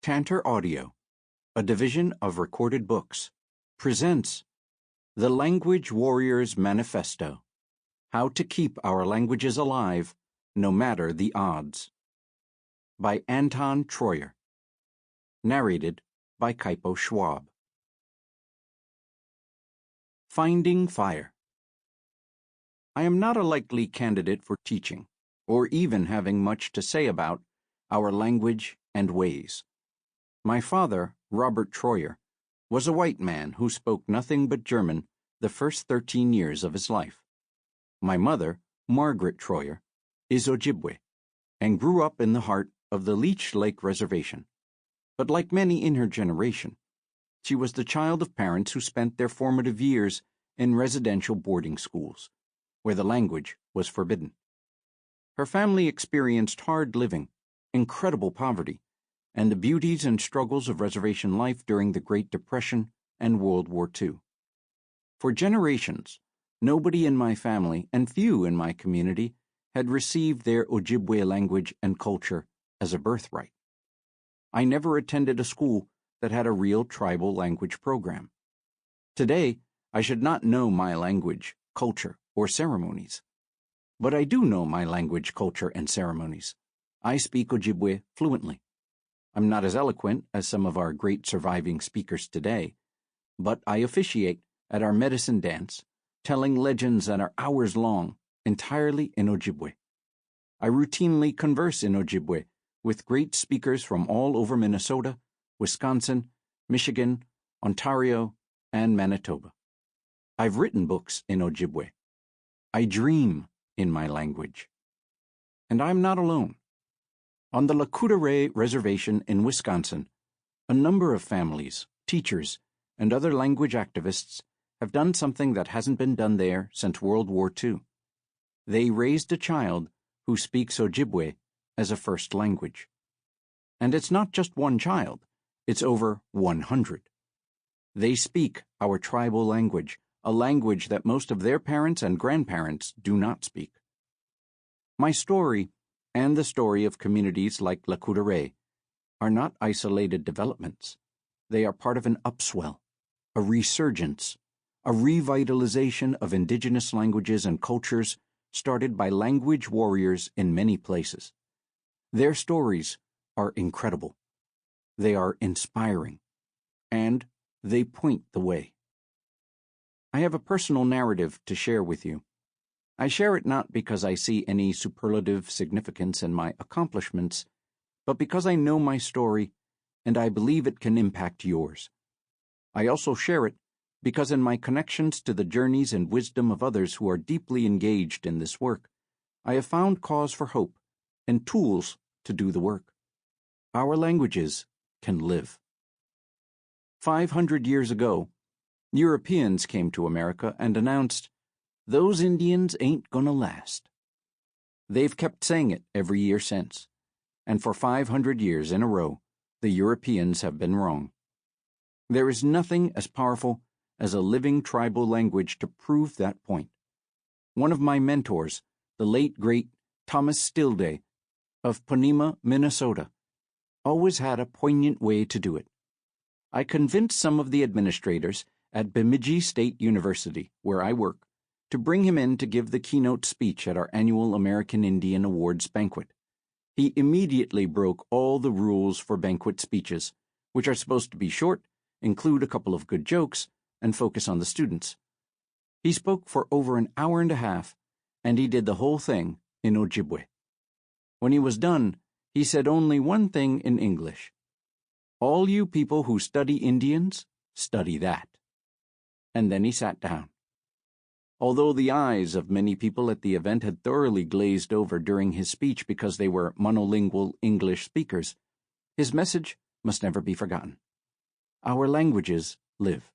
Tantor Audio, a division of Recorded Books, presents The Language Warrior's Manifesto: How to Keep Our Languages Alive, No Matter the Odds, by Anton Treuer. Narrated by Kaipo Schwab. Finding Fire. I am not a likely candidate for teaching, or even having much to say about our language and ways. My father, Robert Treuer, was a white man who spoke nothing but German the first 13 years of his life. My mother, Margaret Treuer, is Ojibwe, and grew up in the heart of the Leech Lake Reservation. But like many in her generation, she was the child of parents who spent their formative years in residential boarding schools, where the language was forbidden. Her family experienced hard living, incredible poverty, and the beauties and struggles of reservation life during the Great Depression and World War II. For generations, nobody in my family and few in my community had received their Ojibwe language and culture as a birthright. I never attended a school that had a real tribal language program. Today, I should not know my language, culture, or ceremonies. But I do know my language, culture, and ceremonies. I speak Ojibwe fluently. I'm not as eloquent as some of our great surviving speakers today, but I officiate at our medicine dance, telling legends that are hours long, entirely in Ojibwe. I routinely converse in Ojibwe with great speakers from all over Minnesota, Wisconsin, Michigan, Ontario, and Manitoba. I've written books in Ojibwe. I dream in my language. And I'm not alone. On the Lac Courte Oreilles Reservation in Wisconsin, a number of families, teachers, and other language activists have done something that hasn't been done there since World War II. They raised a child who speaks Ojibwe as a first language. And it's not just one child, it's over 100. They speak our tribal language, a language that most of their parents and grandparents do not speak. My story, and the story of communities like Lac Courte Oreilles, are not isolated developments. They are part of an upswell, a resurgence, a revitalization of indigenous languages and cultures started by language warriors in many places. Their stories are incredible. They are inspiring, and they point the way. I have a personal narrative to share with you. I share it not because I see any superlative significance in my accomplishments, but because I know my story and I believe it can impact yours. I also share it because in my connections to the journeys and wisdom of others who are deeply engaged in this work, I have found cause for hope and tools to do the work. Our languages can live. 500 years ago, Europeans came to America and announced, "Those Indians ain't gonna last." They've kept saying it every year since, and for 500 years in a row, the Europeans have been wrong. There is nothing as powerful as a living tribal language to prove that point. One of my mentors, the late great Thomas Stillday of Ponema, Minnesota, always had a poignant way to do it. I convinced some of the administrators at Bemidji State University, where I work, to bring him in to give the keynote speech at our annual American Indian Awards banquet. He immediately broke all the rules for banquet speeches, which are supposed to be short, include a couple of good jokes, and focus on the students. He spoke for over an hour and a half, and he did the whole thing in Ojibwe. When he was done, he said only one thing in English: "All you people who study Indians, study that." And then he sat down. Although the eyes of many people at the event had thoroughly glazed over during his speech because they were monolingual English speakers, his message must never be forgotten. Our languages live.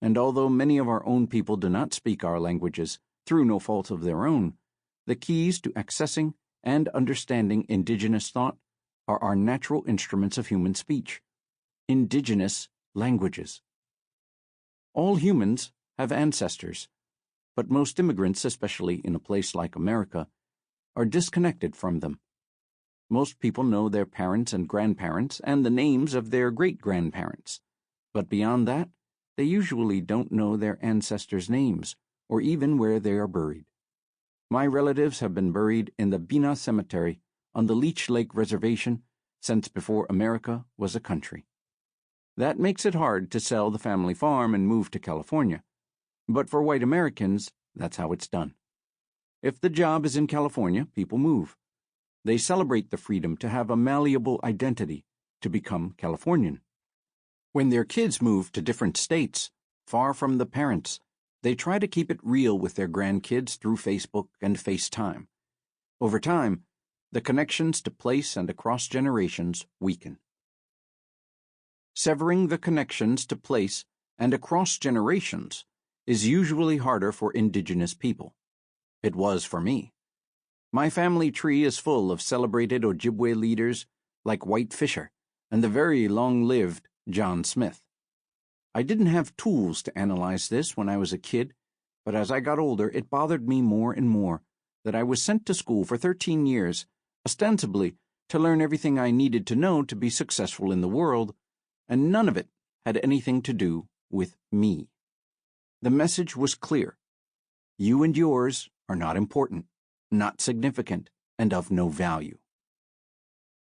And although many of our own people do not speak our languages through no fault of their own, the keys to accessing and understanding indigenous thought are our natural instruments of human speech, indigenous languages. All humans have ancestors, but most immigrants, especially in a place like America, are disconnected from them. Most people know their parents and grandparents and the names of their great-grandparents. But beyond that, they usually don't know their ancestors' names, or even where they are buried. My relatives have been buried in the Bina Cemetery on the Leech Lake Reservation since before America was a country. That makes it hard to sell the family farm and move to California. But for white Americans, that's how it's done. If the job is in California, people move. They celebrate the freedom to have a malleable identity, to become Californian. When their kids move to different states, far from the parents, they try to keep it real with their grandkids through Facebook and FaceTime. Over time, the connections to place and across generations weaken. Severing the connections to place and across generations is usually harder for indigenous people. It was for me. My family tree is full of celebrated Ojibwe leaders like White Fisher and the very long-lived John Smith. I didn't have tools to analyze this when I was a kid, but as I got older, it bothered me more and more that I was sent to school for 13 years, ostensibly to learn everything I needed to know to be successful in the world, and none of it had anything to do with me. The message was clear. You and yours are not important, not significant, and of no value.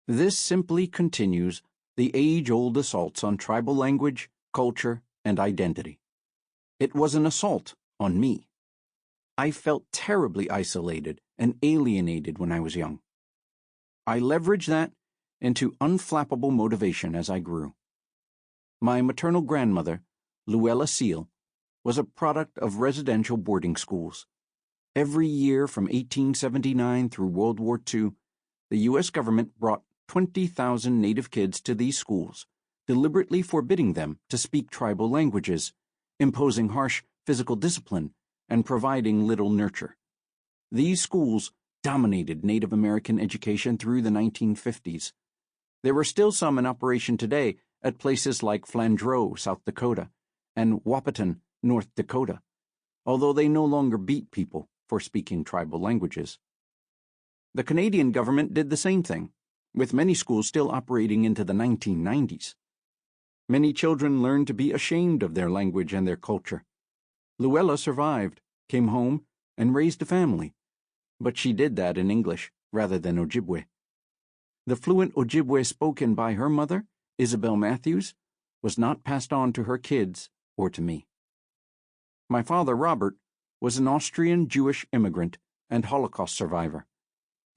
This simply continues the age-old assaults on tribal language, culture, and identity. It was an assault on me. I felt terribly isolated and alienated when I was young. I leveraged that into unflappable motivation as I grew. My maternal grandmother, Luella Seal, was a product of residential boarding schools. Every year from 1879 through World War II, the U.S. government brought 20,000 Native kids to these schools, deliberately forbidding them to speak tribal languages, imposing harsh physical discipline, and providing little nurture. These schools dominated Native American education through the 1950s. There are still some in operation today at places like Flandreau, South Dakota, and Wahpeton, North Dakota, although they no longer beat people for speaking tribal languages. The Canadian government did the same thing, with many schools still operating into the 1990s. Many children learned to be ashamed of their language and their culture. Luella survived, came home, and raised a family, but she did that in English rather than Ojibwe. The fluent Ojibwe spoken by her mother, Isabel Matthews, was not passed on to her kids or to me. My father, Robert, was an Austrian Jewish immigrant and Holocaust survivor.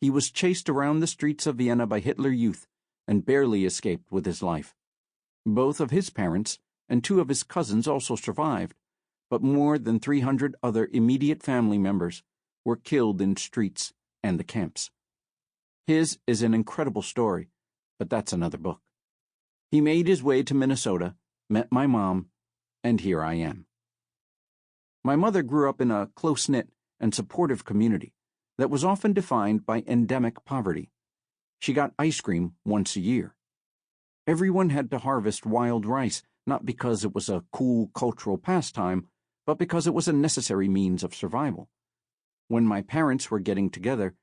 He was chased around the streets of Vienna by Hitler Youth and barely escaped with his life. Both of his parents and two of his cousins also survived, but more than 300 other immediate family members were killed in streets and the camps. His is an incredible story, but that's another book. He made his way to Minnesota, met my mom, and here I am. My mother grew up in a close-knit and supportive community that was often defined by endemic poverty. She got ice cream once a year. Everyone had to harvest wild rice, not because it was a cool cultural pastime, but because it was a necessary means of survival. When my parents were getting together,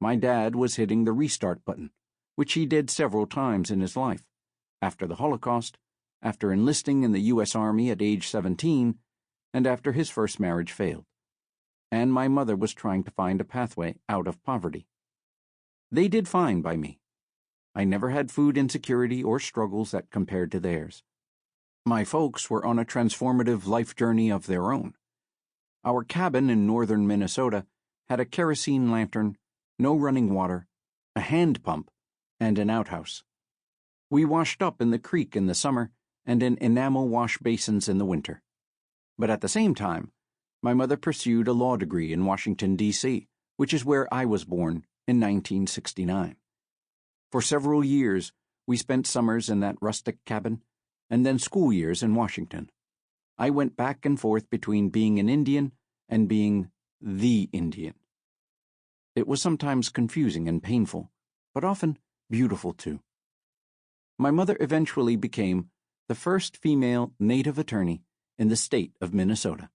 my dad was hitting the restart button, which he did several times in his life. After the Holocaust, after enlisting in the U.S. Army at age 17, and after his first marriage failed. And my mother was trying to find a pathway out of poverty. They did fine by me. I never had food insecurity or struggles that compared to theirs. My folks were on a transformative life journey of their own. Our cabin in northern Minnesota had a kerosene lantern, no running water, a hand pump, and an outhouse. We washed up in the creek in the summer and in enamel wash basins in the winter. But at the same time, my mother pursued a law degree in Washington, D.C., which is where I was born in 1969. For several years, we spent summers in that rustic cabin, and then school years in Washington. I went back and forth between being an Indian and being the Indian. It was sometimes confusing and painful, but often beautiful too. My mother eventually became the first female Native attorney in the state of Minnesota.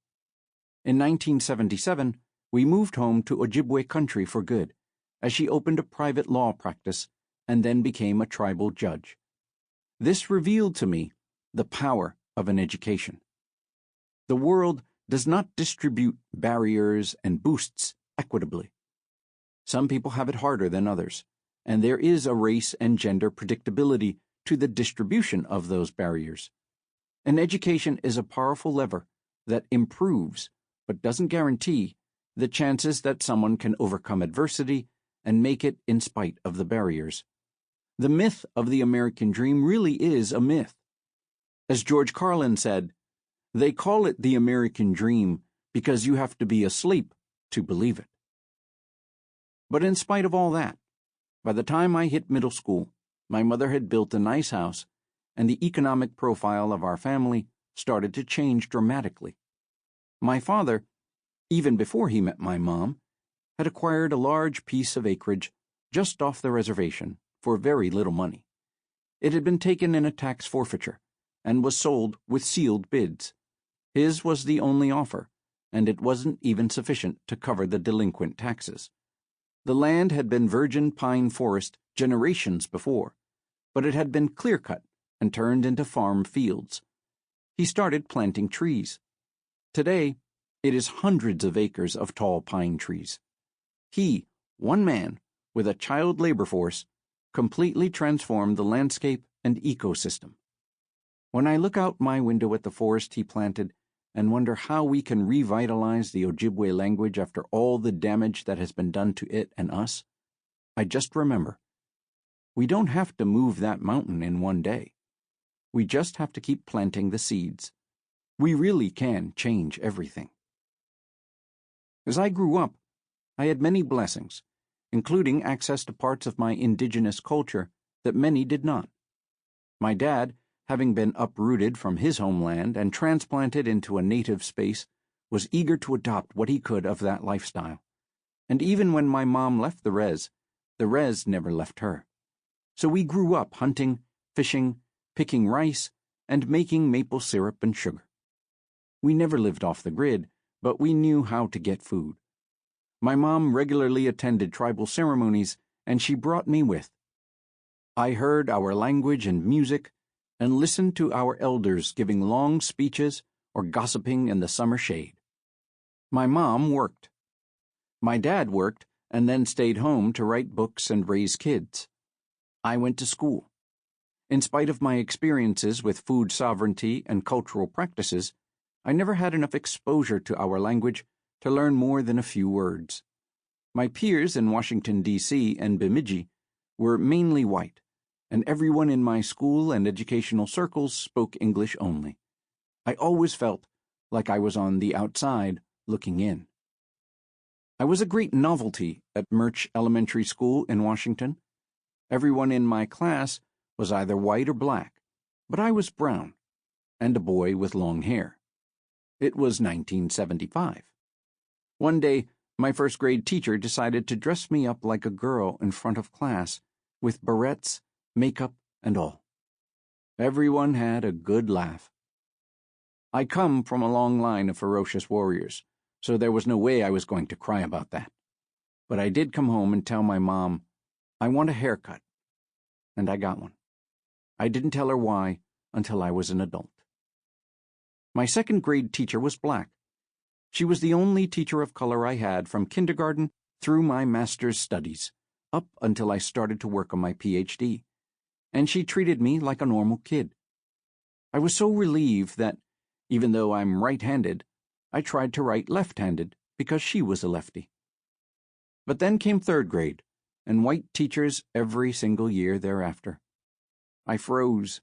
In 1977, we moved home to Ojibwe country for good, as she opened a private law practice and then became a tribal judge. This revealed to me the power of an education. The world does not distribute barriers and boosts equitably. Some people have it harder than others, and there is a race and gender predictability to the distribution of those barriers. An education is a powerful lever that improves, but doesn't guarantee, the chances that someone can overcome adversity and make it in spite of the barriers. The myth of the American dream really is a myth. As George Carlin said, "They call it the American dream because you have to be asleep to believe it." But in spite of all that, by the time I hit middle school, my mother had built a nice house, and the economic profile of our family started to change dramatically. My father, even before he met my mom, had acquired a large piece of acreage just off the reservation for very little money. It had been taken in a tax forfeiture and was sold with sealed bids. His was the only offer, and it wasn't even sufficient to cover the delinquent taxes. The land had been virgin pine forest generations before, but it had been clear-cut and turned into farm fields. He started planting trees. Today, it is hundreds of acres of tall pine trees. He, one man, with a child labor force, completely transformed the landscape and ecosystem. When I look out my window at the forest he planted and wonder how we can revitalize the Ojibwe language after all the damage that has been done to it and us, I just remember, we don't have to move that mountain in one day. We just have to keep planting the seeds. We really can change everything. As I grew up, I had many blessings, including access to parts of my indigenous culture that many did not. My dad, having been uprooted from his homeland and transplanted into a native space, was eager to adopt what he could of that lifestyle. And even when my mom left the res never left her. So we grew up hunting, fishing, picking rice, and making maple syrup and sugar. We never lived off the grid, but we knew how to get food. My mom regularly attended tribal ceremonies, and she brought me with. I heard our language and music, and listened to our elders giving long speeches or gossiping in the summer shade. My mom worked. My dad worked and then stayed home to write books and raise kids. I went to school. In spite of my experiences with food sovereignty and cultural practices, I never had enough exposure to our language to learn more than a few words. My peers in Washington, D.C. and Bemidji were mainly white, and everyone in my school and educational circles spoke English only. I always felt like I was on the outside looking in. I was a great novelty at Murch Elementary School in Washington. Everyone in my class was either white or black, but I was brown, and a boy with long hair. It was 1975. One day, my first grade teacher decided to dress me up like a girl in front of class, with barrettes, makeup, and all. Everyone had a good laugh. I come from a long line of ferocious warriors, so there was no way I was going to cry about that. But I did come home and tell my mom, I want a haircut. And I got one. I didn't tell her why until I was an adult. My second grade teacher was black. She was the only teacher of color I had from kindergarten through my master's studies, up until I started to work on my PhD, and she treated me like a normal kid. I was so relieved that, even though I'm right-handed, I tried to write left-handed because she was a lefty. But then came third grade, and white teachers every single year thereafter. I froze.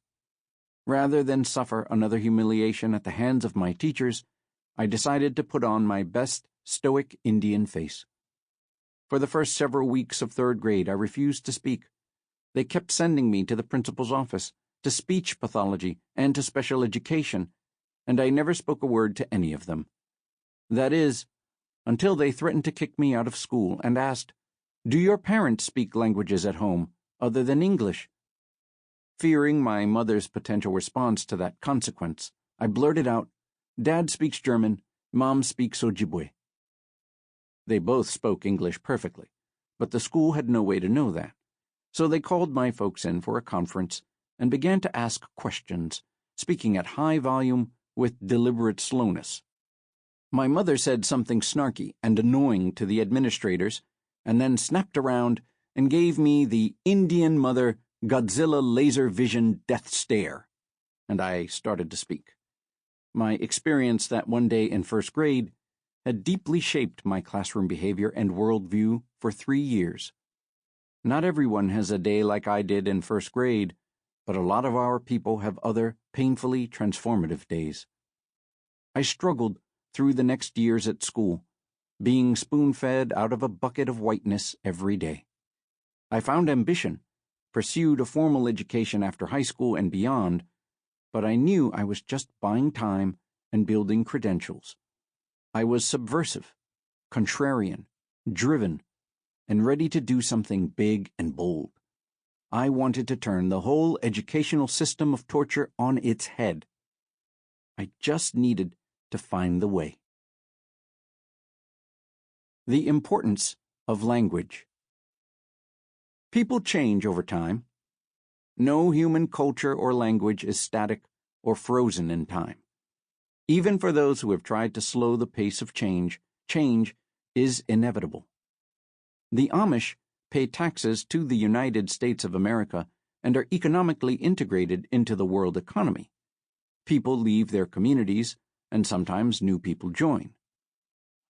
Rather than suffer another humiliation at the hands of my teachers, I decided to put on my best stoic Indian face. For the first several weeks of third grade, I refused to speak. They kept sending me to the principal's office, to speech pathology, and to special education, and I never spoke a word to any of them. That is, until they threatened to kick me out of school and asked, "Do your parents speak languages at home, other than English?" Fearing my mother's potential response to that consequence, I blurted out, "Dad speaks German, Mom speaks Ojibwe." They both spoke English perfectly, but the school had no way to know that, So they called my folks in for a conference and began to ask questions, speaking at high volume with deliberate slowness. My mother said something snarky and annoying to the administrators, and then snapped around and gave me the Indian mother Godzilla laser vision death stare, and I started to speak. My experience that one day in first grade had deeply shaped my classroom behavior and worldview for 3 years. Not everyone has a day like I did in first grade, but a lot of our people have other painfully transformative days. I struggled through the next years at school, being spoon-fed out of a bucket of whiteness every day. I found ambition, pursued a formal education after high school and beyond, but I knew I was just buying time and building credentials. I was subversive, contrarian, driven, and ready to do something big and bold. I wanted to turn the whole educational system of torture on its head. I just needed to find the way. The importance of language. People change over time. No human culture or language is static or frozen in time. Even for those who have tried to slow the pace of change, change is inevitable. The Amish pay taxes to the United States of America and are economically integrated into the world economy. People leave their communities, and sometimes new people join.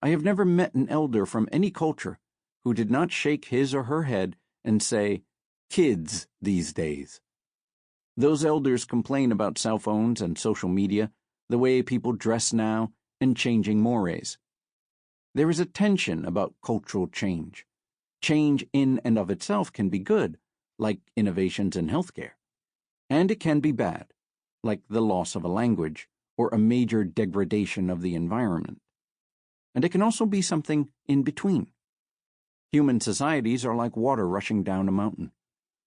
I have never met an elder from any culture who did not shake his or her head and say, "Kids these days." Those elders complain about cell phones and social media, the way people dress now, and changing mores. There is a tension about cultural change. Change in and of itself can be good, like innovations in healthcare. And it can be bad, like the loss of a language or a major degradation of the environment. And it can also be something in between. Human societies are like water rushing down a mountain.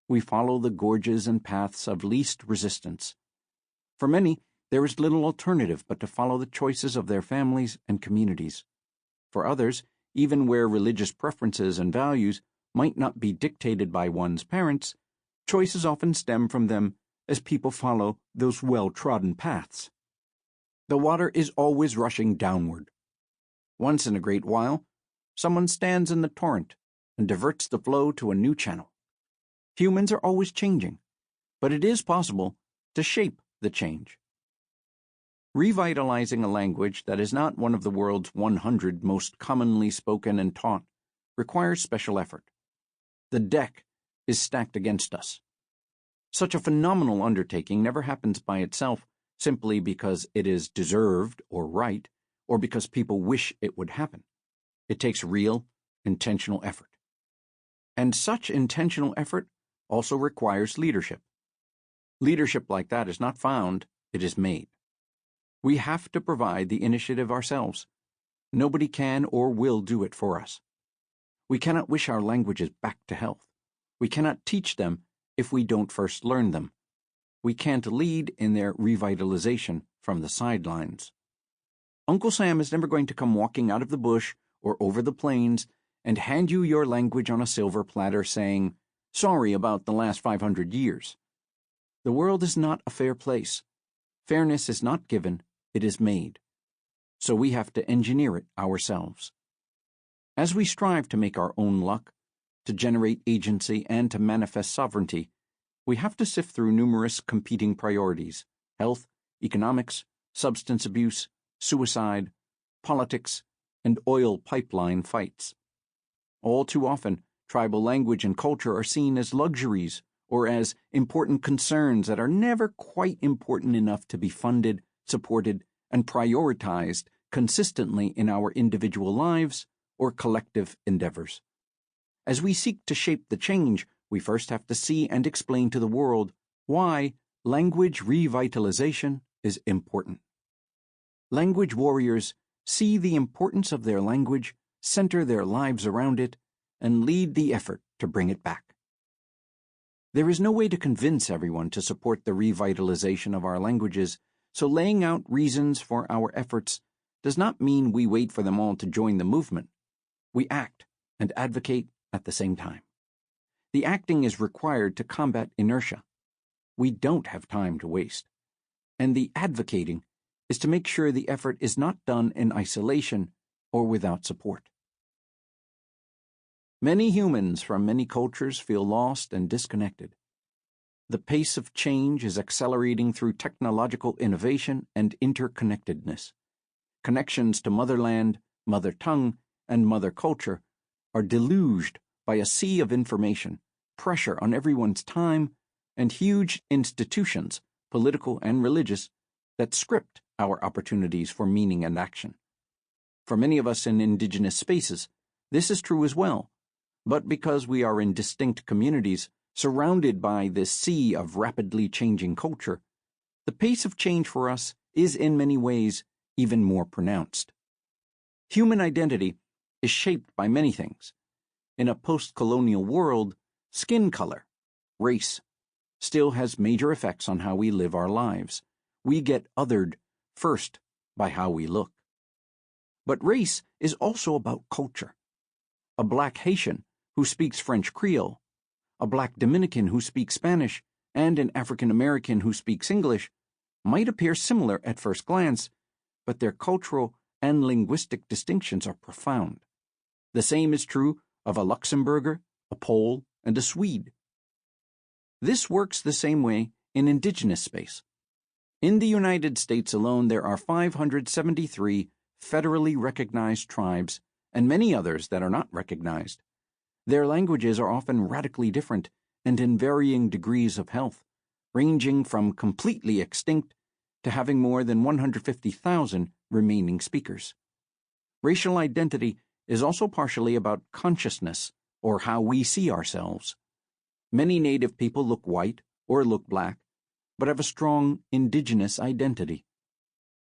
We follow the gorges and paths of least resistance. For many, there is little alternative but to follow the choices of their families and communities. For others, even where religious preferences and values might not be dictated by one's parents, choices often stem from them as people follow those well-trodden paths. The water is always rushing downward. Once in a great while, someone stands in the torrent and diverts the flow to a new channel. Humans are always changing, but it is possible to shape the change. Revitalizing a language that is not one of the world's 100 most commonly spoken and taught requires special effort. The deck is stacked against us. Such a phenomenal undertaking never happens by itself simply because it is deserved or right, or because people wish it would happen. It takes real, intentional effort. And such intentional effort also requires leadership. Leadership like that is not found, it is made. We have to provide the initiative ourselves. Nobody can or will do it for us. We cannot wish our languages back to health. We cannot teach them if we don't first learn them. We can't lead in their revitalization from the sidelines. Uncle Sam is never going to come walking out of the bush or over the plains and hand you your language on a silver platter saying, "Sorry about the last 500 years. The world is not a fair place. Fairness is not given, it is made. So we have to engineer it ourselves. As we strive to make our own luck, to generate agency and to manifest sovereignty, we have to sift through numerous competing priorities: health, economics, substance abuse, suicide, politics, and oil pipeline fights. All too often, tribal language and culture are seen as luxuries or as important concerns that are never quite important enough to be funded, supported, and prioritized consistently in our individual lives or collective endeavors. As we seek to shape the change, we first have to see and explain to the world why language revitalization is important. Language warriors see the importance of their language, center their lives around it, and lead the effort to bring it back. There is no way to convince everyone to support the revitalization of our languages, so laying out reasons for our efforts does not mean we wait for them all to join the movement. We act and advocate at the same time. The acting is required to combat inertia. We don't have time to waste. And the advocating is to make sure the effort is not done in isolation or without support. Many humans from many cultures feel lost and disconnected. The pace of change is accelerating through technological innovation and interconnectedness. Connections to motherland, mother tongue, and mother culture are deluged by a sea of information, pressure on everyone's time, and huge institutions, political and religious, that script our opportunities for meaning and action. For many of us in indigenous spaces, this is true as well, but because we are in distinct communities surrounded by this sea of rapidly changing culture, the pace of change for us is in many ways even more pronounced. Human identity is shaped by many things. In a post-colonial world, skin color, race, still has major effects on how we live our lives. We get othered first by how we look. But race is also about culture. A Black Haitian who speaks French Creole, a Black Dominican who speaks Spanish, and an African American who speaks English might appear similar at first glance, but their cultural and linguistic distinctions are profound. The same is true of a Luxembourger, a Pole, and a Swede. This works the same way in indigenous space. In the United States alone, there are 573 federally recognized tribes and many others that are not recognized. Their languages are often radically different and in varying degrees of health, ranging from completely extinct to having more than 150,000 remaining speakers. Racial identity is also partially about consciousness, or how we see ourselves. Many Native people look white or look black, but have a strong indigenous identity.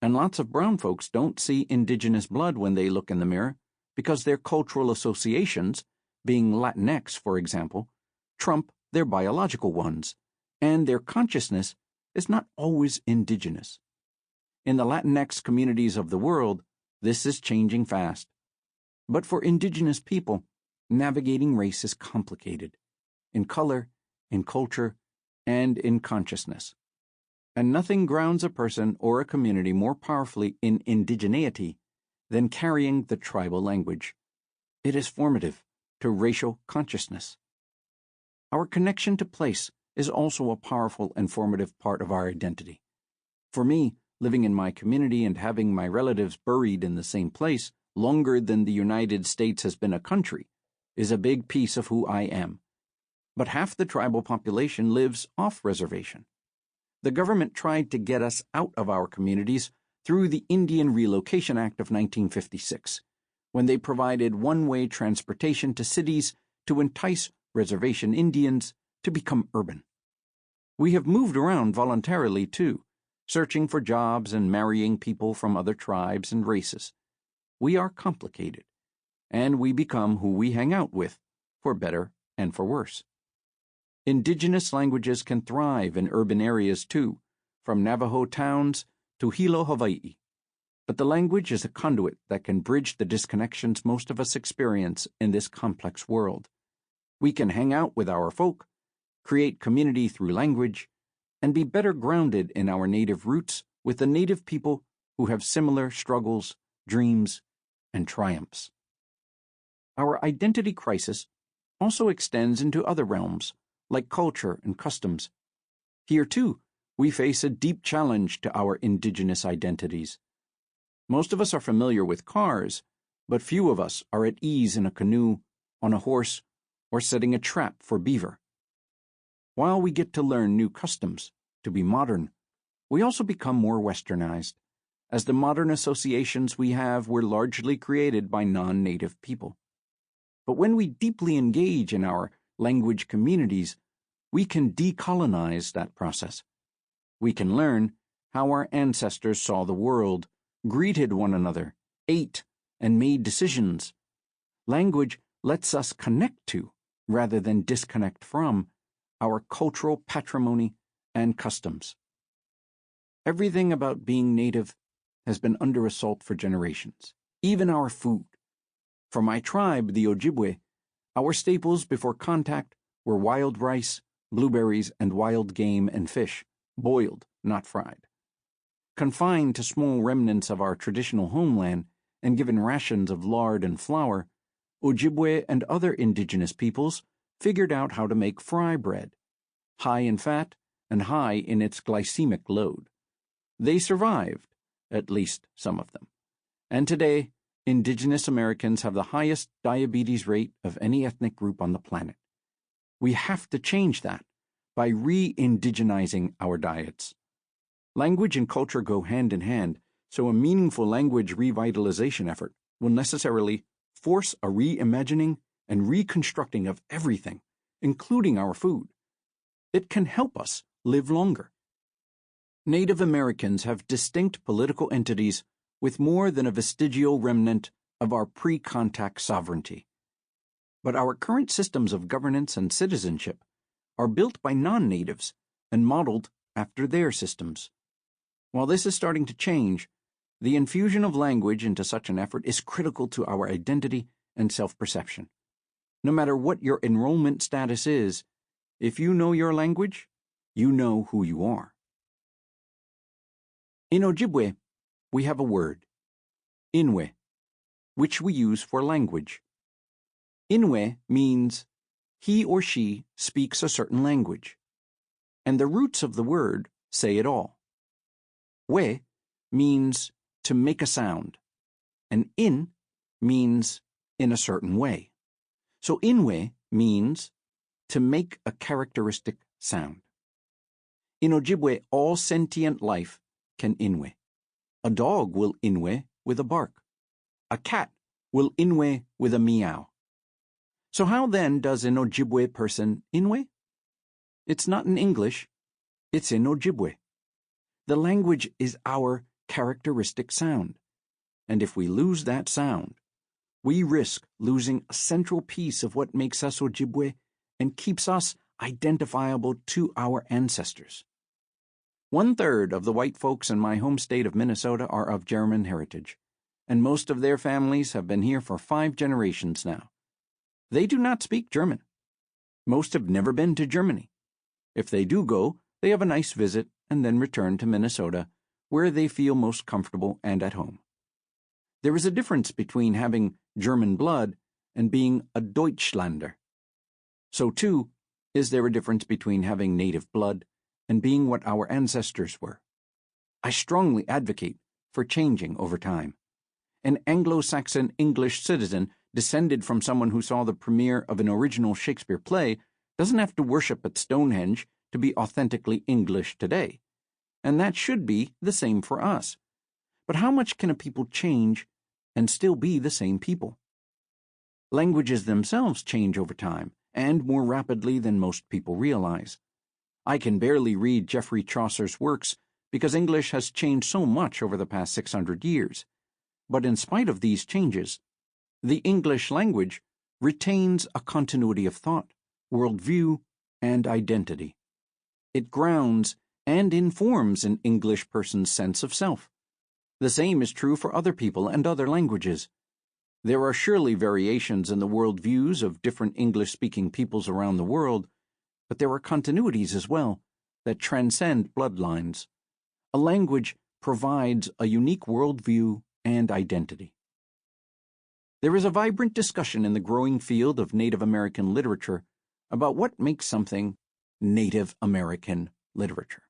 And lots of brown folks don't see indigenous blood when they look in the mirror because their cultural associations, being Latinx, for example, trump their biological ones, and their consciousness is not always indigenous. In the Latinx communities of the world, this is changing fast. But for indigenous people, navigating race is complicated, in color, in culture, and in consciousness. And nothing grounds a person or a community more powerfully in indigeneity than carrying the tribal language. It is formative to racial consciousness. Our connection to place is also a powerful and formative part of our identity. For me, living in my community and having my relatives buried in the same place longer than the United States has been a country is a big piece of who I am. But half the tribal population lives off-reservation. The government tried to get us out of our communities through the Indian Relocation Act of 1956, when they provided one-way transportation to cities to entice reservation Indians to become urban. We have moved around voluntarily, too, searching for jobs and marrying people from other tribes and races. We are complicated, and we become who we hang out with, for better and for worse. Indigenous languages can thrive in urban areas, too, from Navajo towns to Hilo, Hawaii. But the language is a conduit that can bridge the disconnections most of us experience in this complex world. We can hang out with our folk, create community through language, and be better grounded in our native roots with the native people who have similar struggles, dreams, and triumphs. Our identity crisis also extends into other realms, like culture and customs. Here, too, we face a deep challenge to our indigenous identities. Most of us are familiar with cars, but few of us are at ease in a canoe, on a horse, or setting a trap for beaver. While we get to learn new customs, to be modern, we also become more westernized, as the modern associations we have were largely created by non-native people. But when we deeply engage in our language communities, we can decolonize that process. We can learn how our ancestors saw the world, greeted one another, ate, and made decisions. Language lets us connect to, rather than disconnect from, our cultural patrimony and customs. Everything about being native has been under assault for generations, even our food. For my tribe, the Ojibwe, our staples before contact were wild rice, blueberries, and wild game and fish, boiled, not fried. Confined to small remnants of our traditional homeland and given rations of lard and flour, Ojibwe and other indigenous peoples figured out how to make fry bread, high in fat and high in its glycemic load. They survived, at least some of them. And today, indigenous Americans have the highest diabetes rate of any ethnic group on the planet. We have to change that by re-indigenizing our diets. Language and culture go hand in hand, so a meaningful language revitalization effort will necessarily force a reimagining and reconstructing of everything, including our food. It can help us live longer. Native Americans have distinct political entities with more than a vestigial remnant of our pre-contact sovereignty. But our current systems of governance and citizenship are built by non-natives and modeled after their systems. While this is starting to change, the infusion of language into such an effort is critical to our identity and self-perception. No matter what your enrollment status is, if you know your language, you know who you are. In Ojibwe, we have a word, Inwe, which we use for language. Inwe means he or she speaks a certain language, and the roots of the word say it all. We means to make a sound, and in means in a certain way. So Inwe means to make a characteristic sound. In Ojibwe, all sentient life can Inwe. A dog will Inwe with a bark. A cat will Inwe with a meow. So how then does an Ojibwe person Inwe? It's not in English, it's in Ojibwe. The language is our characteristic sound, and if we lose that sound, we risk losing a central piece of what makes us Ojibwe and keeps us identifiable to our ancestors. 1/3 of the white folks in my home state of Minnesota are of German heritage, and most of their families have been here for 5 generations now. They do not speak German. Most have never been to Germany. If they do go, they have a nice visit and then return to Minnesota, where they feel most comfortable and at home. There is a difference between having German blood and being a Deutschlander. So, too, is there a difference between having native blood and being what our ancestors were. I strongly advocate for changing over time. An Anglo-Saxon English citizen descended from someone who saw the premiere of an original Shakespeare play doesn't have to worship at Stonehenge to be authentically English today. And that should be the same for us. But how much can a people change and still be the same people? Languages themselves change over time, and more rapidly than most people realize. I can barely read Geoffrey Chaucer's works because English has changed so much over the past 600 years. But in spite of these changes, the English language retains a continuity of thought, worldview, and identity. It grounds and informs an English person's sense of self. The same is true for other people and other languages. There are surely variations in the worldviews of different English-speaking peoples around the world, but there are continuities as well that transcend bloodlines. A language provides a unique worldview and identity. There is a vibrant discussion in the growing field of Native American literature about what makes something Native American literature.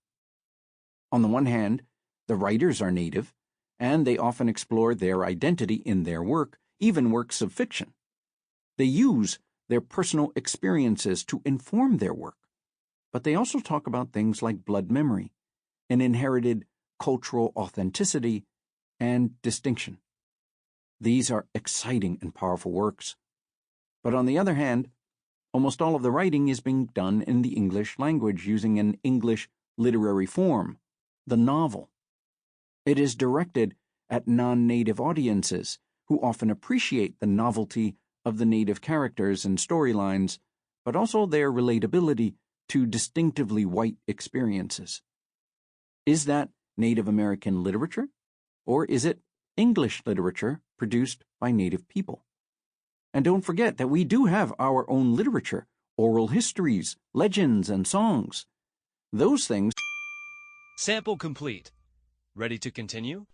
On the one hand, the writers are Native, and they often explore their identity in their work, even works of fiction. They use their personal experiences to inform their work, but they also talk about things like blood memory, an inherited cultural authenticity, and distinction. These are exciting and powerful works. But on the other hand, almost all of the writing is being done in the English language using an English literary form, the novel. It is directed at non-native audiences who often appreciate the novelty of the native characters and storylines, but also their relatability to distinctively white experiences. Is that Native American literature, or is it English literature produced by Native people? And don't forget that we do have our own literature, oral histories, legends, and songs. Those things. Sample complete. Ready to continue?